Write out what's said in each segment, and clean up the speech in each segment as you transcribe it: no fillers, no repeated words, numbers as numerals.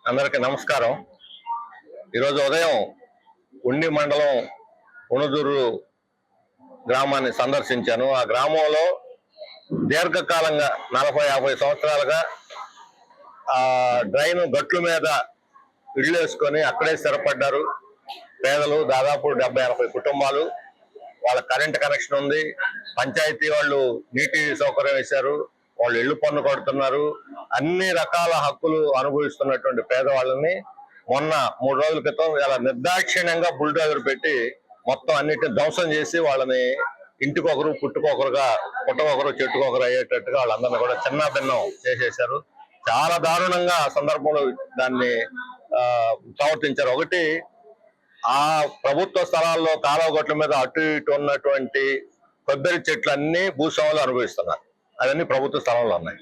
అందరికీ నమస్కారం. ఈరోజు ఉదయం ఉండి మండలం ఉణుదూరు గ్రామాన్ని సందర్శించాను. ఆ గ్రామంలో దీర్ఘకాలంగా 40-50 సంవత్సరాలుగా ఆ డ్రైన్ గట్ల మీద ఇళ్ళు వేసుకొని అక్కడే స్థిరపడ్డారు పేదలు. దాదాపు 70-80 కుటుంబాలు. వాళ్ళ కరెంట్ కనెక్షన్ ఉంది. పంచాయతీ వాళ్ళు నీటి సౌకర్యం వేశారు. వాళ్ళు ఇళ్లు పన్ను కడుతున్నారు. అన్ని రకాల హక్కులు అనుభవిస్తున్నటువంటి పేదవాళ్ళని మొన్న 3 రోజుల క్రితం ఇలా నిర్దాక్షిణ్యంగా బుల్డోజర్ పెట్టి మొత్తం అన్నిటిని ధ్వంసం చేసి వాళ్ళని ఇంటికొకరు పుట్టుకొకరుగా పుట్టకొకరు చెట్టుకొకరు అయ్యేటట్టుగా వాళ్ళందరినీ కూడా చిన్న భిన్నం చేసేశారు. చాలా దారుణంగా ఆ సందర్భంలో దాన్ని ప్రవర్తించారు. ఒకటి, ఆ ప్రభుత్వ స్థలాల్లో కాలువ గట్ల మీద అటు ఇటు ఉన్నటువంటి కొబ్బరి చెట్లన్నీ భూస్వాములు అనుభవిస్తున్నారు. అవన్నీ ప్రభుత్వ స్థలంలో ఉన్నాయి.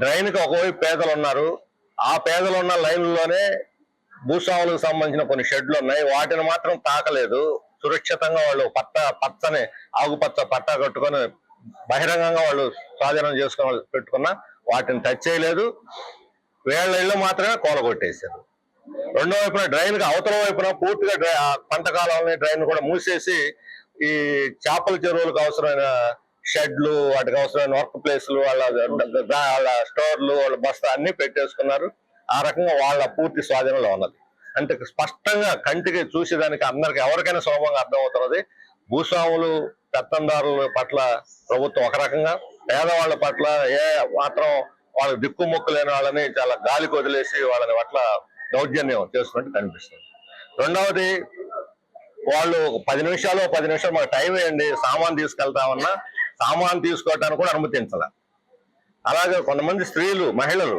డ్రైన్కి ఒకవైపు పేదలు ఉన్నారు. ఆ పేదలు ఉన్న లైన్లోనే భూస్వాములకు సంబంధించిన కొన్ని షెడ్లు ఉన్నాయి. వాటిని మాత్రం తాకలేదు. సురక్షితంగా వాళ్ళు పచ్చని ఆకుపచ్చ పట్టా కట్టుకొని బహిరంగంగా వాళ్ళు స్వాధీనం చేసుకొని పెట్టుకున్న వాటిని టచ్ చేయలేదు. వీళ్ళ ఇళ్ళు మాత్రమే కూలగొట్టేశారు. రెండో వైపున డ్రైన్కి అవతల వైపున పూర్తిగా పంట కాలంలో డ్రైన్ కూడా మూసేసి ఈ చేపల చెరువులకు అవసరమైన షెడ్లు, వాటికి అవసరమైన వర్క్ ప్లేస్లు, వాళ్ళ స్టోర్లు, వాళ్ళ బస్తా అన్ని పెట్టేసుకున్నారు. ఆ రకంగా వాళ్ళ పూర్తి స్వాధీనంలో ఉన్నది. అంటే స్పష్టంగా కంటికి చూసేదానికి అందరికి ఎవరికైనా సులభంగా అర్థమవుతున్నది. భూస్వాములు పెత్తందారుల పట్ల ప్రభుత్వం ఒక రకంగా, పేదవాళ్ల పట్ల మాత్రం వాళ్ళ దిక్కుముక్కు లేని వాళ్ళని చాలా గాలికి వదిలేసి వాళ్ళని పట్ల దౌర్జన్యం చేస్తున్నట్టు కనిపిస్తుంది. రెండవది, వాళ్ళు 10 నిమిషాలు మాకు టైం వేయండి, సామాన్ తీసుకెళ్తామన్నా సామాన్ తీసుకోవటానికి కూడా అనుమతించాల. అలాగే కొంతమంది స్త్రీలు, మహిళలు,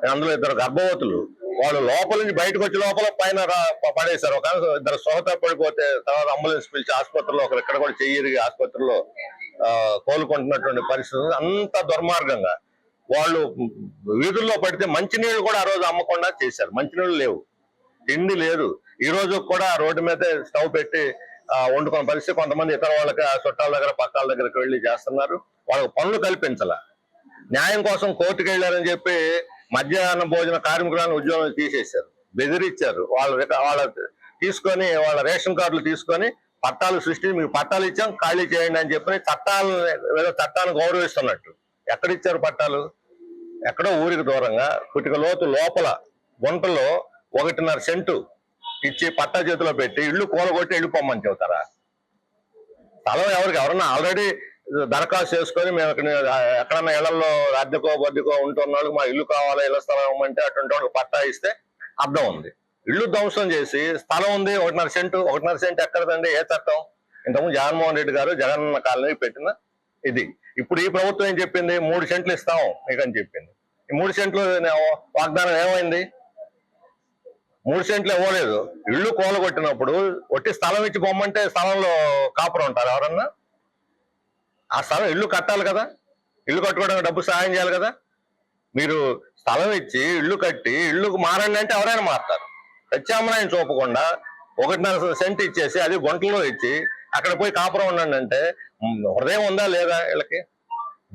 అందులో 2 గర్భవతులు, వాళ్ళు లోపల నుంచి బయటకు వచ్చే లోపల పైన పడేశారు. ఒక 2 సోహత పడిపోతే తర్వాత అంబులెన్స్ పిలిచి ఆసుపత్రిలో ఇక్కడ కూడా చెయ్యిరిగి ఆసుపత్రిలో కోలుకుంటున్నటువంటి పరిస్థితి. అంత దుర్మార్గంగా వాళ్ళు వీధుల్లో పడితే మంచినీళ్ళు కూడా ఆ రోజు అమ్మకుండా చేశారు. మంచినీళ్ళు లేవు, తిండి లేదు. ఈ రోజు కూడా రోడ్డు మీద స్టవ్ పెట్టి వండుకున్న పరిస్థితి. కొంతమంది ఇతర వాళ్ళకి చుట్టాల దగ్గర పక్కాల దగ్గరికి వెళ్ళి చేస్తున్నారు. వాళ్ళకి పనులు కల్పించాల. న్యాయం కోసం కోర్టుకు వెళ్ళారని చెప్పి మధ్యాహ్న భోజన కార్మికులను ఉద్యోగం తీసేశారు, బెదిరించారు. వాళ్ళ తీసుకొని వాళ్ళ రేషన్ కార్డులు తీసుకొని పట్టాలు సృష్టించి మీకు పట్టాలు ఇచ్చాం ఖాళీ చేయండి అని చెప్పి చట్టాలను గౌరవిస్తున్నట్టు. ఎక్కడిచ్చారు పట్టాలు? ఎక్కడో ఊరికి దూరంగా కుటిక లోతు లోపల గుంటలో 1.5 సెంటు ఇచ్చి పట్టా చేతిలో పెట్టి ఇళ్ళు కూలగొట్టి వెళ్ళిపోమని చెబుతారా? స్థలం ఎవరన్నా ఆల్రెడీ దరఖాస్తు చేసుకొని మేము ఎక్కడన్నా ఇళ్లలో అద్దెకో బద్దెకో ఉంటున్న వాళ్ళకి మా ఇల్లు కావాలా, ఇళ్ల స్థలం ఇవ్వమంటే అటువంటి వాళ్ళకి పట్టా ఇస్తే అర్థం ఉంది. ఇల్లు ధ్వంసం చేసి స్థలం ఉంది 1.5 సెంటు ఎక్కడదండి? ఏ చట్టం? ఇంతకుముందు జగన్మోహన్ రెడ్డి గారు జగనన్న కాలనీ పెట్టిన ఇది. ఇప్పుడు ఈ ప్రభుత్వం ఏం చెప్పింది? 3 సెంట్లు ఇస్తాం మీకని చెప్పింది. ఈ 3 సెంట్లు వాగ్దానం ఏమైంది? 3 సెంట్లు ఇవ్వలేదు. ఇళ్ళు కూలగొట్టినప్పుడు ఒట్టి స్థలం ఇచ్చి పొమ్మంటే స్థలంలో కాపురం ఉంటారు ఎవరన్నా? ఆ స్థలం ఇల్లు కట్టాలి కదా, ఇల్లు కట్టుకోవడానికి డబ్బు సహాయం చేయాలి కదా. మీరు స్థలం ఇచ్చి ఇల్లు కట్టి ఇల్లుకు మారండి అంటే ఎవరైనా మారుతారు. ప్రత్యామ్నాయం చూపకుండా 1.5 సెంటు ఇచ్చేసి అది గుంటలో ఇచ్చి అక్కడ పోయి కాపురం ఉండండి అంటే హృదయం ఉందా లేదా వీళ్ళకి?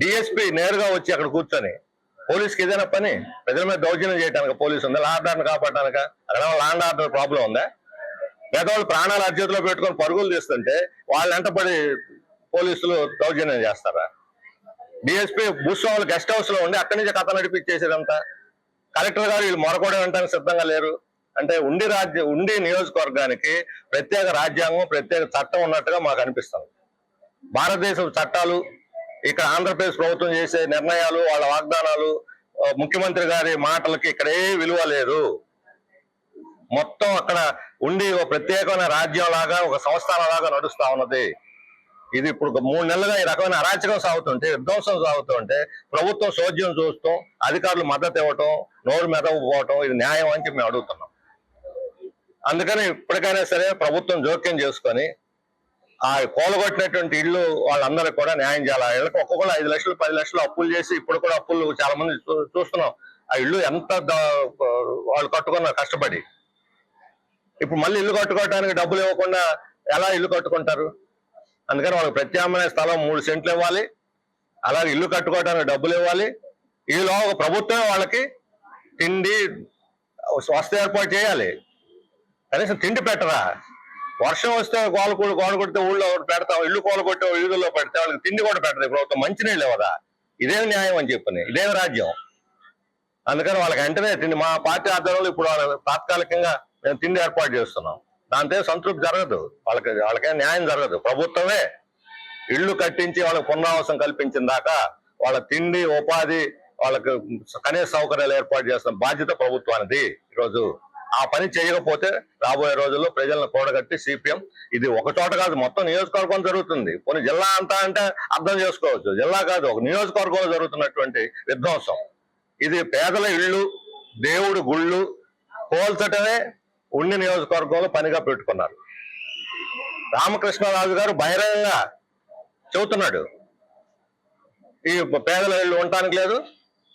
డిఎస్పీ నేరుగా వచ్చి అక్కడ కూర్చొని పోలీసుకి ఏదైనా పని ప్రజల మీద దౌర్జన్యం చేయడానికి పోలీసు ఉందా? లా అండ్ ఆర్డర్ కాపాడటానిక? అక్కడ లా అండ్ ఆర్డర్ ప్రాబ్లం ఉందా? పేదవాళ్ళు ప్రాణాలు అర్చేతిలో పెట్టుకొని పరుగులు తీస్తుంటే వాళ్ళ వెంటపడి పోలీసులు దౌర్జన్యం చేస్తారా? డిఎస్పీ భూస్వాములు గెస్ట్ హౌస్ లో ఉండి అక్కడి నుంచి కథ నడిపించేసేదంతా. కలెక్టర్ గారు వీళ్ళు మొరకోవడం వెంటనే సిద్ధంగా లేరు. అంటే ఉండి నియోజకవర్గానికి ప్రత్యేక రాజ్యాంగం, ప్రత్యేక చట్టం ఉన్నట్టుగా మాకు అనిపిస్తుంది. భారతదేశ చట్టాలు, ఇక్కడ ఆంధ్రప్రదేశ్ ప్రభుత్వం చేసే నిర్ణయాలు, వాళ్ళ వాగ్దానాలు, ముఖ్యమంత్రి గారి మాటలకి ఇక్కడ ఏ విలువ లేదు. మొత్తం అక్కడ ఉండి ఒక ప్రత్యేకమైన రాజ్యం లాగా, ఒక సంస్థానం లాగా నడుస్తా ఉన్నది. ఇది ఇప్పుడు 3 నెలలుగా ఈ రకమైన అరాచకం సాగుతుంటే, విధ్వంసం సాగుతుంటే ప్రభుత్వం చోద్యం చూస్తాం, అధికారులు మద్దతు ఇవ్వటం, నోరు మెదవకపోవటం, ఇది న్యాయం అని చెప్పి మేము అడుగుతున్నాం. అందుకని ఇప్పటికైనా సరే ప్రభుత్వం జోక్యం చేసుకొని ఆ కూలగొట్టినటువంటి ఇళ్ళు వాళ్ళందరికీ కూడా న్యాయం చేయాలి. ఇళ్ళకి ఒక్కొక్కరు 5 లక్షలు 10 లక్షలు అప్పులు చేసి ఇప్పుడు కూడా అప్పులు చాలా మంది చూస్తున్నాం. ఆ ఇల్లు ఎంత వాళ్ళు కట్టుకున్నారు కష్టపడి. ఇప్పుడు మళ్ళీ ఇల్లు కట్టుకోవడానికి డబ్బులు ఇవ్వకుండా ఎలా ఇల్లు కట్టుకుంటారు? అందుకని వాళ్ళకి ప్రత్యామ్నాయ స్థలం 3 సెంట్లు ఇవ్వాలి, అలాగే ఇల్లు కట్టుకోవడానికి డబ్బులు ఇవ్వాలి. ఈలో ప్రభుత్వమే వాళ్ళకి తిండి, స్వస్థ ఏర్పాటు చేయాలి. కనీసం తిండి పెట్టరా? వర్షం వస్తే గోడ కొడితే ఊళ్ళో పెడతాం, ఇల్లు కోల కొట్టే వీధుల్లో పెడితే వాళ్ళకి తిండి కూడా పెట్టదు ప్రభుత్వం. మంచినీళ్ళు ఇవ్వదా? ఇదేమి న్యాయం అని చెప్పని, ఇదేమి రాజ్యం? అందుకని వాళ్ళకి వెంటనే తిండి, మా పార్టీ ఆధ్వర్యంలో ఇప్పుడు తాత్కాలికంగా మేము తిండి ఏర్పాటు చేస్తున్నాం. దాంతో సంతృప్తి జరగదు, వాళ్ళకేం న్యాయం జరగదు. ప్రభుత్వమే ఇళ్లు కట్టించి వాళ్ళకి పునరావాసం కల్పించిన దాకా వాళ్ళ తిండి, ఉపాధి, వాళ్ళకి కనీస సౌకర్యాలు ఏర్పాటు చేస్తున్న బాధ్యత ప్రభుత్వానికి. ఈరోజు ఆ పని చేయకపోతే రాబోయే రోజుల్లో ప్రజలను కూడగట్టి సిపిఎం, ఇది ఒక చోట కాదు మొత్తం నియోజకవర్గం జరుగుతుంది. కొన్ని జిల్లా అంతా అంటే అర్థం చేసుకోవచ్చు, జిల్లా కాదు ఒక నియోజకవర్గంలో జరుగుతున్నటువంటి విధ్వంసం. ఇది పేదల ఇళ్ళు, దేవుడు గుళ్ళు పోల్చటమే ఉండి నియోజకవర్గంలో పనిగా పెట్టుకున్నారు. రామకృష్ణరాజు గారు బహిరంగంగా చెబుతున్నాడు, ఈ పేదల ఇళ్ళు ఉండటానికి లేదు,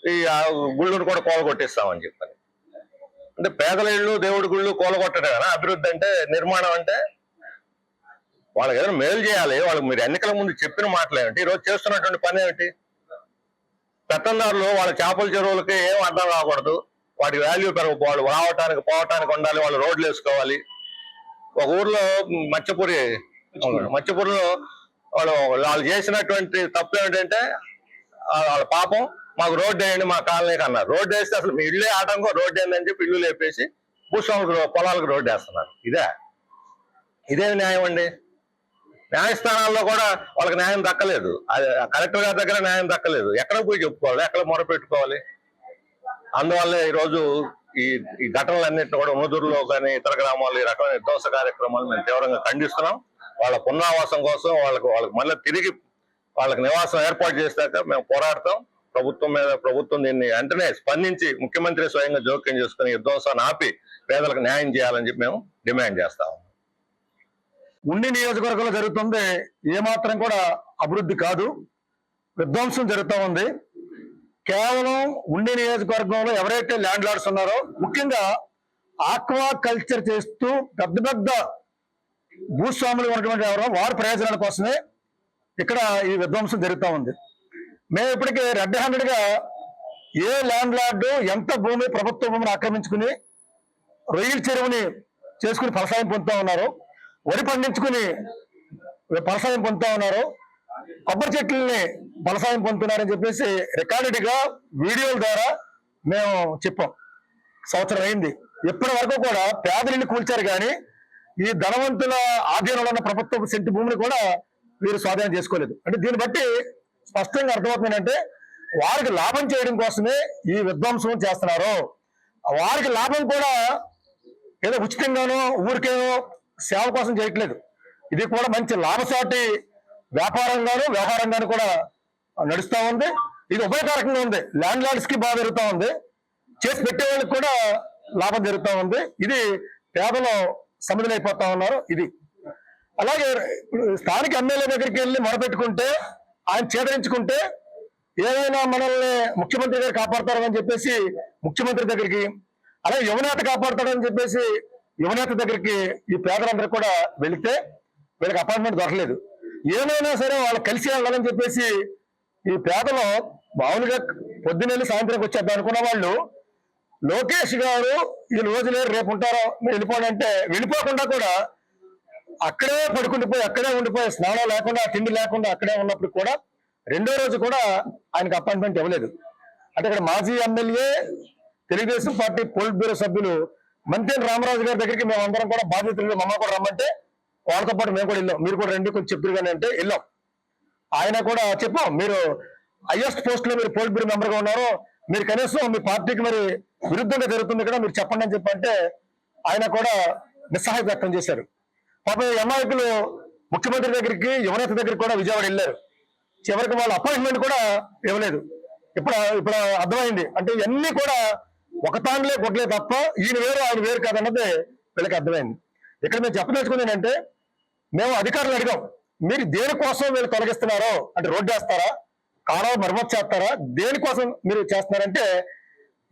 ఈ గుళ్ళును కూడా కూలగొట్టిస్తామని చెప్పని. అంటే పేదల ఇళ్ళు, దేవుడి గుళ్ళు కూలగొట్టడం కదా అభివృద్ధి అంటే, నిర్మాణం అంటే? వాళ్ళకి ఏదైనా మేలు చేయాలి. వాళ్ళకి మీరు ఎన్నికల ముందు చెప్పిన మాటలు ఏమిటి, ఈరోజు చేస్తున్నటువంటి పని ఏమిటి? పెత్తందారులు వాళ్ళ చేపల చెరువులకి ఏం అర్థం కాకూడదు, వాటి వాల్యూ పెరగపోవాలి, రావటానికి పోవటానికి ఉండాలి, వాళ్ళు రోడ్లు వేసుకోవాలి. ఒక ఊర్లో మత్స్యపూరిలో వాళ్ళు చేసినటువంటి తప్పు ఏమిటంటే, వాళ్ళ పాపం మాకు రోడ్డు వేయండి మా కాలనీకి అన్నారు. రోడ్డు వేస్తే అసలు మీ ఇళ్ళే ఆటంకం, రోడ్డు ఏందని చెప్పి ఇల్లు లేపేసి భూస్వాములకు పొలాలకు రోడ్డు వేస్తున్నారు. ఇదేమి న్యాయం అండి? న్యాయస్థానాల్లో కూడా వాళ్ళకి న్యాయం దక్కలేదు, కలెక్టర్ గారి దగ్గర న్యాయం దక్కలేదు. ఎక్కడ పోయి చెప్పుకోవాలి, ఎక్కడ మొరపెట్టుకోవాలి? అందువల్లే ఈరోజు ఈ ఘటనలన్నింటినీ కూడా ఉనుదూరులో కానీ ఇతర గ్రామాల్లో ఈ రకమైన విధ్వంస కార్యక్రమాలు మేము తీవ్రంగా ఖండిస్తున్నాం. వాళ్ళ పునరావాసం కోసం వాళ్ళకి మళ్ళీ తిరిగి వాళ్ళకి నివాసం ఏర్పాటు చేశాక మేము పోరాడతాం. ప్రభుత్వం దీన్ని వెంటనే స్పందించి ముఖ్యమంత్రి స్వయంగా జోక్యం చేసుకుని విధ్వంసాన్ని ఆపి పేదలకు న్యాయం చేయాలని చెప్పి మేము డిమాండ్ చేస్తాం. ఉండి నియోజకవర్గంలో జరుగుతుంది ఏమాత్రం కూడా అభివృద్ధి కాదు, విధ్వంసం జరుగుతూ ఉంది. కేవలం ఉండి నియోజకవర్గంలో ఎవరైతే ల్యాండ్ లార్డ్స్ ఉన్నారో, ముఖ్యంగా ఆక్వా కల్చర్ చేస్తూ పెద్ద పెద్ద భూస్వాములు ఉన్నటువంటి ఎవరో వారి ప్రయోజనాల కోసమే ఇక్కడ ఈ విధ్వంసం జరుగుతూ ఉంది. మేము ఇప్పటికీ రెడ్ హ్యాండెడ్ గా ఏ ల్యాండ్ లార్డు ఎంత భూమి, ప్రభుత్వ భూమిని ఆక్రమించుకుని రొయ్యల చెరువుని చేసుకుని ఫలసాయం పొందుతూ ఉన్నారు, వరి పండించుకుని ఫలసాయం పొందుతూ ఉన్నారు, కొబ్బరి చెట్లని ఫలసాయం పొందుతున్నారని చెప్పేసి రికార్డెడ్ గా వీడియోల ద్వారా మేము చెప్పాం. సంవత్సరం అయింది. ఇప్పటి వరకు కూడా పేదరిని కూల్చారు కానీ ఈ ధనవంతుల ఆధీనంలో ఉన్న ప్రభుత్వ సెంటు భూమిని కూడా వీరు స్వాధీనం చేసుకోలేదు. అంటే దీన్ని బట్టి స్పష్టంగా అర్థమవుతుంది అంటే వారికి లాభం చేయడం కోసమే ఈ విధ్వంసం చేస్తున్నారు. వారికి లాభం కూడా ఏదో ఉచితంగానో ఊరికేనో సేవ కోసం చేయట్లేదు. ఇది కూడా మంచి లాభసాటి వ్యవహారంగాను కూడా నడుస్తూ ఉంది. ఇది ఉభయకారకంగా ఉంది. ల్యాండ్ లార్డ్స్ కి బాగా జరుగుతూ ఉంది, చేసి పెట్టే వాళ్ళకి కూడా లాభం జరుగుతూ ఉంది. ఇది పేదలు సమిధులైపోతా ఉన్నారు. ఇది అలాగే స్థానిక ఎమ్మెల్యే దగ్గరికి వెళ్ళి మొరపెట్టుకుంటే, ఆయన చేదరించుకుంటే ఏదైనా మనల్ని ముఖ్యమంత్రి గారు కాపాడతారని చెప్పేసి ముఖ్యమంత్రి దగ్గరికి, అలాగే యువనేత కాపాడతాడని చెప్పేసి యువనేత దగ్గరికి ఈ పేదలందరూ కూడా వెళితే వీళ్ళకి అపాయింట్మెంట్ దొరకలేదు. ఏమైనా సరే వాళ్ళు కలిసి వెళ్ళాలని చెప్పేసి ఈ పేదలు మామూలుగా పొద్దున్నెళ్ళి సాయంత్రంకి వచ్చేద్దాం అనుకున్న వాళ్ళు, లోకేష్ గారు ఈ రోజు లేరు రేపు ఉంటారో వెళ్ళిపోండి అంటే వెళ్ళిపోకుండా కూడా అక్కడే పడుకుండిపోయి అక్కడే ఉండిపోయి స్నానం లేకుండా తిండి లేకుండా అక్కడే ఉన్నప్పుడు కూడా రెండో రోజు కూడా ఆయనకు అపాయింట్మెంట్ ఇవ్వలేదు. అంటే ఇక్కడ మాజీ MLA, Telugu Desam party polit bureau సభ్యులు మంతేని రామరాజు గారి దగ్గరికి మేము అందరం కూడా బాధ్యతలు మమ్మ కూడా రమ్మంటే వాళ్ళతో పాటు మేము కూడా వెళ్ళాం. మీరు కూడా రండి కొంచెం చెప్తారు కానీ అంటే వెళ్ళాం. ఆయన కూడా చెప్పాం, మీరు హైయెస్ట్ పోస్ట్ లో మీరు పోలిట్ బ్యూరో మెంబర్ గా ఉన్నారు, మీరు కనీసం మీ పార్టీకి మరి విరుద్ధంగా జరుగుతుంది కదా మీరు చెప్పండి అని చెప్పంటే ఆయన కూడా నిస్సహాయ వ్యక్తం చేశారు. పాపం నాయకులు ముఖ్యమంత్రి దగ్గరికి, యువనేత దగ్గరికి కూడా విజయవాడ వెళ్ళారు. చివరికి వాళ్ళ అపాయింట్మెంట్ కూడా ఇవ్వలేదు. ఇప్పుడు అర్థమైంది. అంటే ఇవన్నీ కూడా ఒక తానులే కొట్టలే తప్ప ఈయన వేరు ఆయన వేరు కాదన్నది వీళ్ళకి అర్థమైంది. ఇక్కడ మేము చెప్పదలుచుకుంది ఏంటంటే, మేము అధికారులు అడిగాం, మీరు దేనికోసం వీళ్ళు తొలగిస్తున్నారో, అంటే రోడ్డు వేస్తారా, కాలువ మరమ్మతు చేస్తారా, దేనికోసం మీరు చేస్తున్నారంటే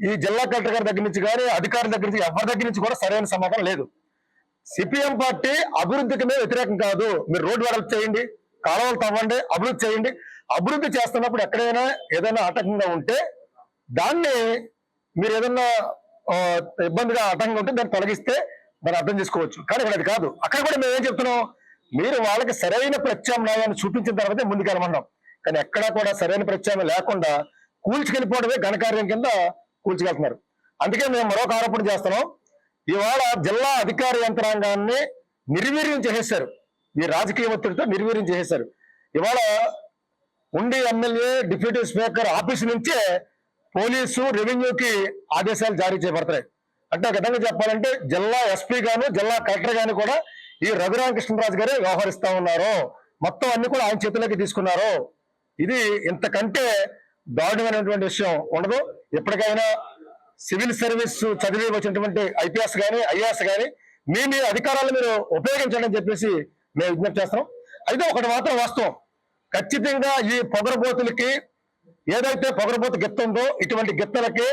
ఈ జిల్లా కలెక్టర్ గారి దగ్గర నుంచి కానీ అధికారుల దగ్గర నుంచి ఎవరి దగ్గర నుంచి కూడా సరైన సమాధానం లేదు. సిపిఎం పార్టీ అభివృద్ధికి మేము వ్యతిరేకం కాదు, మీరు రోడ్డు వెడల్పు చేయండి, కాలువలు తవ్వండి, అభివృద్ధి చేయండి. అభివృద్ధి చేస్తున్నప్పుడు ఎక్కడైనా ఏదైనా ఆటంకంగా ఉంటే దాన్ని మీరు ఏదన్నా ఇబ్బందిగా ఆటంకంగా ఉంటే దాన్ని తొలగిస్తే దాన్ని అర్థం చేసుకోవచ్చు. కానీ ఇక్కడ అది కాదు. అక్కడ కూడా మేము ఏం చెప్తున్నాం, మీరు వాళ్ళకి సరైన ప్రత్యామ్నాయాన్ని చూపించిన తర్వాతే ముందుకెళ్ళమన్నాం. కానీ ఎక్కడా కూడా సరైన ప్రత్యామ్నాయం లేకుండా కూల్చుకెళ్ళిపోవడమే ఘనకార్యం కింద కూల్చుకెళ్తున్నారు. అందుకే మేము మరొక ఆరోపణ చేస్తున్నాం. ఇవాళ జిల్లా అధికార యంత్రాంగాన్ని నిర్వీర్యం చేసేశారు. ఈ రాజకీయ ఒత్తిడితో నిర్వీర్యం చేసేశారు. ఇవాళ ఉండి ఎమ్మెల్యే, డిప్యూటీ స్పీకర్ ఆఫీసు నుంచే పోలీసు, రెవెన్యూకి ఆదేశాలు జారీ చేయబడతాయి. అంటే ఒక విధంగా చెప్పాలంటే జిల్లా ఎస్పీ గాను, జిల్లా కలెక్టర్ గాని కూడా ఈ రఘురామకృష్ణరాజు గారే వ్యవహరిస్తా ఉన్నారు. మొత్తం అన్ని కూడా ఆయన చేతుల్లోకి తీసుకున్నారు. ఇది ఇంతకంటే దారుణమైనటువంటి విషయం ఉండదు. ఎప్పటికైనా సివిల్ సర్వీస్ చదివి వచ్చినటువంటి ఐపీఎస్ గాని, ఐఏఎస్ గాని మీ అధికారాలను మీరు ఉపయోగించండి అని చెప్పేసి మేము విజ్ఞప్తి చేస్తాం. అయితే ఒకటి మాత్రం వాస్తవం, ఖచ్చితంగా ఈ పొగరబోతులకి ఏదైతే పొగరబోతు గిత్త ఉందో ఇటువంటి గిత్తలకి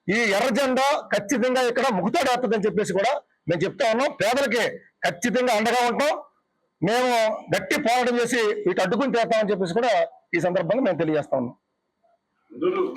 ఈ ఎర్ర జెండా ఖచ్చితంగా ఇక్కడ ముకుతాడేస్తుందని చెప్పేసి కూడా మేము చెప్తా ఉన్నాం. పేదలకి ఖచ్చితంగా అండగా ఉంటాం. మేము గట్టి పోరాటం చేసి వీటి అడ్డుకుని చేస్తామని చెప్పేసి కూడా ఈ సందర్భంగా మేము తెలియజేస్తా ఉన్నాం.